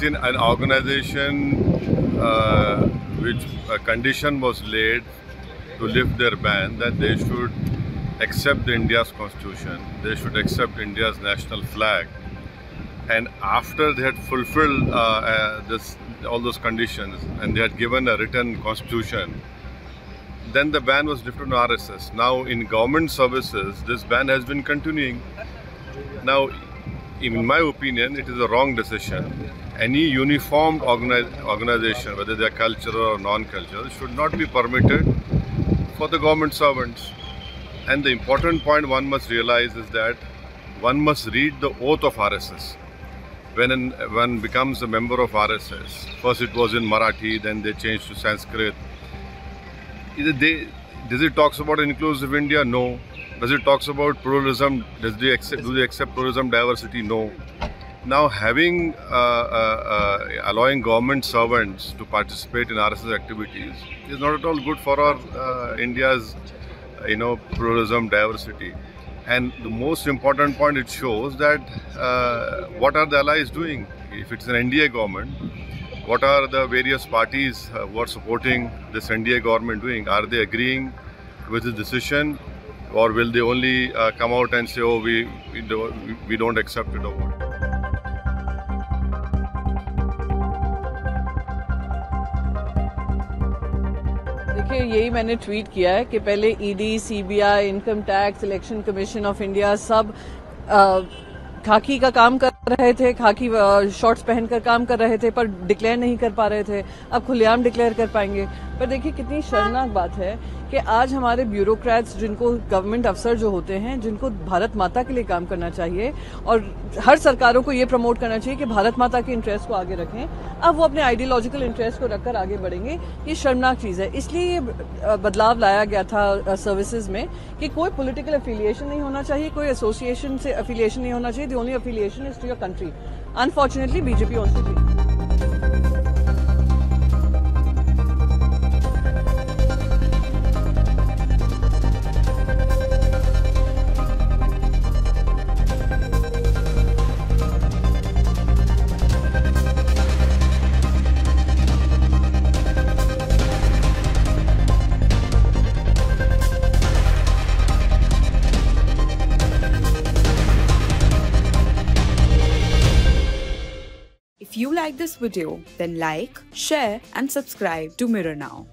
seen an organization which a condition was laid to lift their ban that they should accept India's constitution, they should accept India's national flag, and after they had fulfilled all those conditions and they had given a written constitution, then the ban was lifted on RSS. Now in government services, this ban has been continuing. Now, in my opinion, it is a wrong decision. Any uniformed organization, whether they are cultural or non-cultural, should not be permitted for the government servants. And the important point one must realize is that one must read the oath of RSS. When one becomes a member of RSS, first it was in Marathi, then they changed to Sanskrit. Does it talks about inclusive India? No. Does it talks about pluralism? Do they accept pluralism, diversity? No. Now having allowing government servants to participate in RSS activities is not at all good for our India's pluralism, diversity. And the most important point, it shows that what are the allies doing? If it's an NDA government, what are the various parties who are supporting this NDA government doing? Are they agreeing with the decision, or will they only come out and say, oh, we don't accept it or what? देखिए, यही मैंने tweet किया है कि पहले ED, CBI, income tax, election commission of India सब खाकी का काम कर रहे थे, खाकी शॉर्ट्स पहनकर काम कर रहे थे, पर डिक्लेयर नहीं कर पा रहे थे। अब खुलेआम डिक्लेयर कर पाएंगे। पर देखिए कितनी शर्मनाक बात है कि आज हमारे ब्यूरोक्रेट्स, जिनको गवर्नमेंट अफसर जो होते हैं, जिनको भारत माता के लिए काम करना चाहिए और हर सरकारों को ये प्रमोट करना चाहिए कि भारत माता के इंटरेस्ट को आगे रखें, अब वो अपने आइडियोलॉजिकल इंटरेस्ट को रखकर आगे बढ़ेंगे। ये शर्मनाक चीज है। इसलिए ये बदलाव लाया गया था सर्विसेज में कि कोई पॉलिटिकल एफिलिएशन नहीं होना चाहिए, कोई एसोसिएशन से एफिलिएशन नहीं होना चाहिए। The only affiliation is to your country. Unfortunately BJP on to If you like this video, then like, share and subscribe to Mirror Now.